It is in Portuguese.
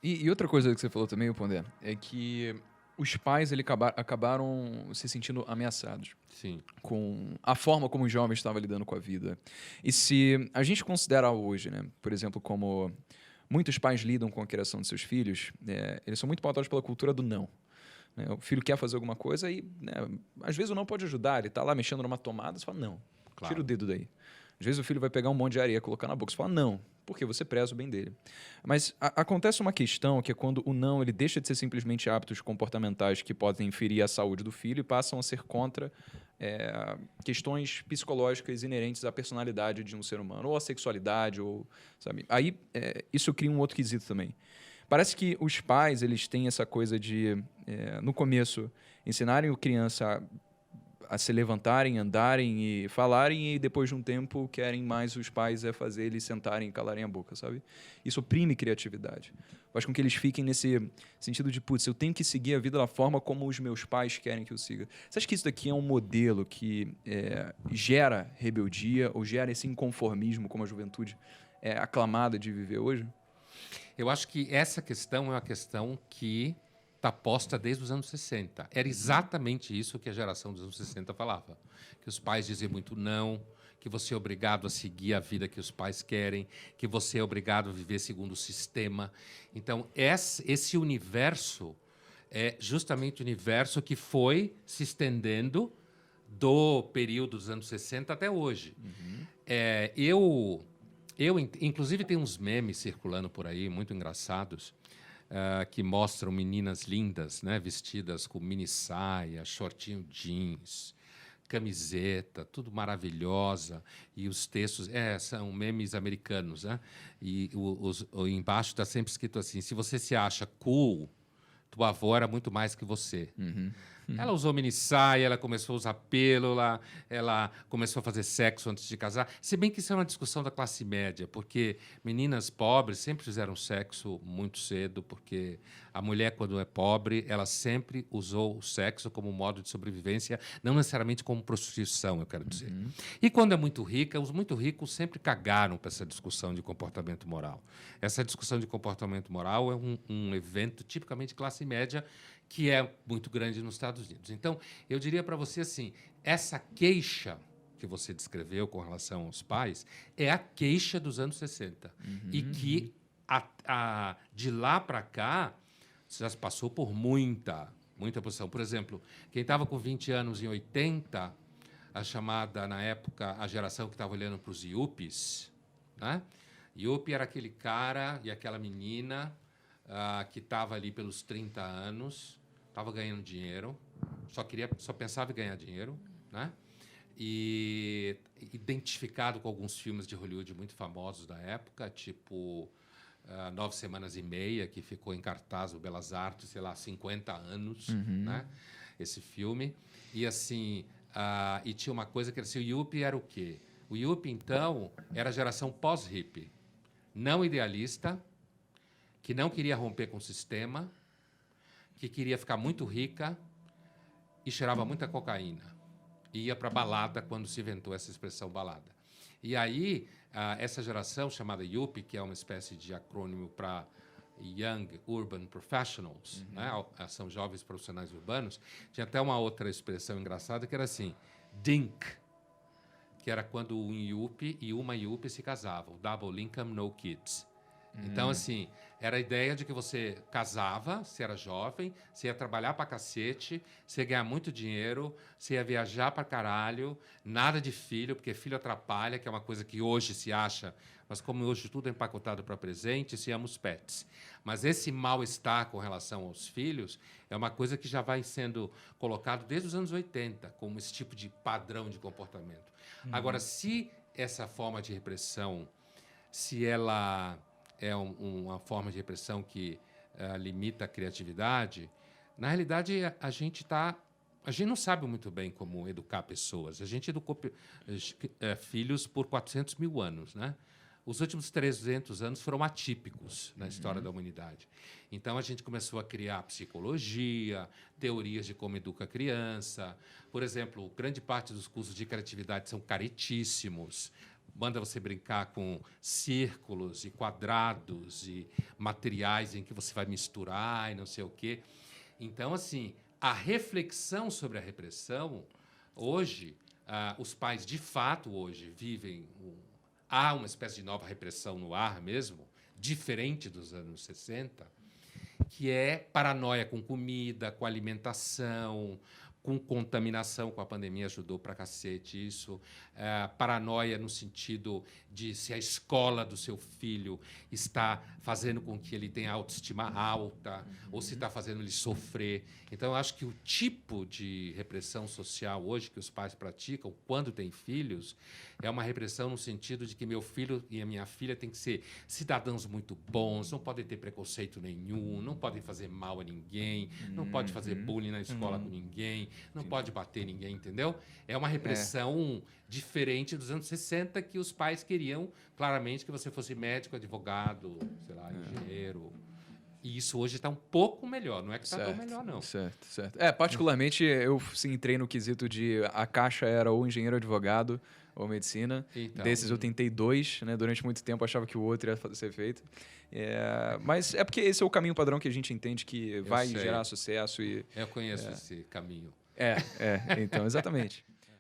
E outra coisa que você falou também, Pondé, é que os pais acabaram se sentindo ameaçados Sim. com a forma como os jovens estavam lidando com a vida. E se a gente considera hoje, né, por exemplo, como muitos pais lidam com a criação de seus filhos, eles são muito pautados pela cultura do não. Né? O filho quer fazer alguma coisa e, né, às vezes, o não pode ajudar. Ele está lá mexendo numa tomada, você fala, não, tira o Claro. dedo daí. Às vezes o filho vai pegar um monte de areia e colocar na boca. Você fala, não, porque você preza o bem dele. Mas acontece uma questão que é quando o não ele deixa de ser simplesmente hábitos comportamentais que podem ferir a saúde do filho e passam a ser contra questões psicológicas inerentes à personalidade de um ser humano, ou à sexualidade, ou, sabe? Aí isso cria um outro quesito também. Parece que os pais eles têm essa coisa de, no começo, ensinarem o criança a se levantarem, andarem e falarem, e depois de um tempo querem mais os pais fazer eles sentarem e calarem a boca, sabe? Isso oprime criatividade. Faz com que eles fiquem nesse sentido de, putz, eu tenho que seguir a vida da forma como os meus pais querem que eu siga. Você acha que isso daqui é um modelo que gera rebeldia ou gera esse inconformismo como a juventude é aclamada de viver hoje? Eu acho que essa questão é uma questão que está posta desde os anos 60. Era exatamente isso que a geração dos anos 60 falava. Que os pais diziam muito não, que você é obrigado a seguir a vida que os pais querem, que você é obrigado a viver segundo o sistema. Então, esse universo é justamente o universo que foi se estendendo do período dos anos 60 até hoje. Inclusive, tem uns memes circulando por aí, muito engraçados, que mostram meninas lindas, né, vestidas com mini saia, shortinho jeans, camiseta, tudo maravilhosa. E os textos são memes americanos, né? E embaixo está sempre escrito assim: se você se acha cool, tua avó era muito mais que você. Ela usou mini saia, ela começou a usar pílula, ela começou a fazer sexo antes de casar. Se bem que isso é uma discussão da classe média, porque meninas pobres sempre fizeram sexo muito cedo, porque a mulher, quando é pobre, ela sempre usou o sexo como modo de sobrevivência, não necessariamente como prostituição, eu quero dizer. E quando é muito rica, os muito ricos sempre cagaram para essa discussão de comportamento moral. Essa discussão de comportamento moral é um evento tipicamente de classe média, que é muito grande nos Estados Unidos. Então, eu diria para você assim, essa queixa que você descreveu com relação aos pais é a queixa dos anos 60. E que, de lá para cá, já se passou por muita posição. Por exemplo, quem estava com 20 anos em 80, a chamada, na época, a geração que estava olhando para os Yuppies, né? Yuppie era aquele cara e aquela menina que estava ali pelos 30 anos, estava ganhando dinheiro, só pensava em ganhar dinheiro, né? E identificado com alguns filmes de Hollywood muito famosos da época, tipo 9 Semanas e Meia, que ficou em cartaz no Belas Artes, sei lá, 50 anos, né? Esse filme. E assim, e tinha uma coisa que era assim, o Yuppie era o quê? O Yuppie, então, era a geração pós-hippie, não idealista, que não queria romper com o sistema, que queria ficar muito rica e cheirava muita cocaína. E ia para balada quando se inventou essa expressão balada. E aí, essa geração chamada Yuppie, que é uma espécie de acrônimo para Young Urban Professionals, né? São jovens profissionais urbanos, tinha até uma outra expressão engraçada que era assim, DINK, que era quando um Yuppie e uma Yuppie se casavam, Double Income, No Kids. Então, assim, era a ideia de que você casava, você era jovem, você ia trabalhar pra cacete, você ia ganhar muito dinheiro, você ia viajar pra caralho, nada de filho, porque filho atrapalha, que é uma coisa que hoje se acha, mas como hoje tudo é empacotado para presente, se ama os pets. Mas esse mal-estar com relação aos filhos é uma coisa que já vai sendo colocado desde os anos 80, como esse tipo de padrão de comportamento. Agora, se essa forma de repressão, se ela é uma forma de repressão que limita a criatividade, na realidade a gente não sabe muito bem como educar pessoas. A gente educou filhos por 400 mil anos, né? Os últimos 300 anos foram atípicos na história da humanidade. Então, a gente começou a criar psicologia, teorias de como educa a criança. Por exemplo, grande parte dos cursos de criatividade são caretíssimos. manda você brincar com círculos e quadrados e materiais em que você vai misturar e não sei o quê. Então, assim, a reflexão sobre a repressão, hoje, os pais, de fato, hoje, vivem... há uma espécie de nova repressão no ar mesmo, diferente dos anos 60, que é paranoia com comida, com alimentação, com contaminação, com a pandemia ajudou pra cacete isso, paranoia no sentido de se a escola do seu filho está fazendo com que ele tenha autoestima alta, ou se está fazendo ele sofrer. Então, eu acho que o tipo de repressão social hoje que os pais praticam, quando têm filhos, é uma repressão no sentido de que meu filho e a minha filha têm que ser cidadãos muito bons, não podem ter preconceito nenhum, não podem fazer mal a ninguém, não pode fazer bullying na escola com ninguém, não pode bater ninguém, entendeu? É uma repressão diferente dos anos 60, que os pais queriam, claramente, que você fosse médico, advogado, sei lá, engenheiro. E isso hoje está um pouco melhor, não é que está tão melhor, não. Certo, certo. Particularmente, eu sim entrei no quesito de a caixa era ou engenheiro, advogado, ou medicina. Então, Desses eu tentei 2, né? Durante muito tempo eu achava que o outro ia ser feito. Mas é porque esse é o caminho padrão que a gente entende que vai sei. gerar sucesso e... Eu conheço esse caminho. Então, exatamente.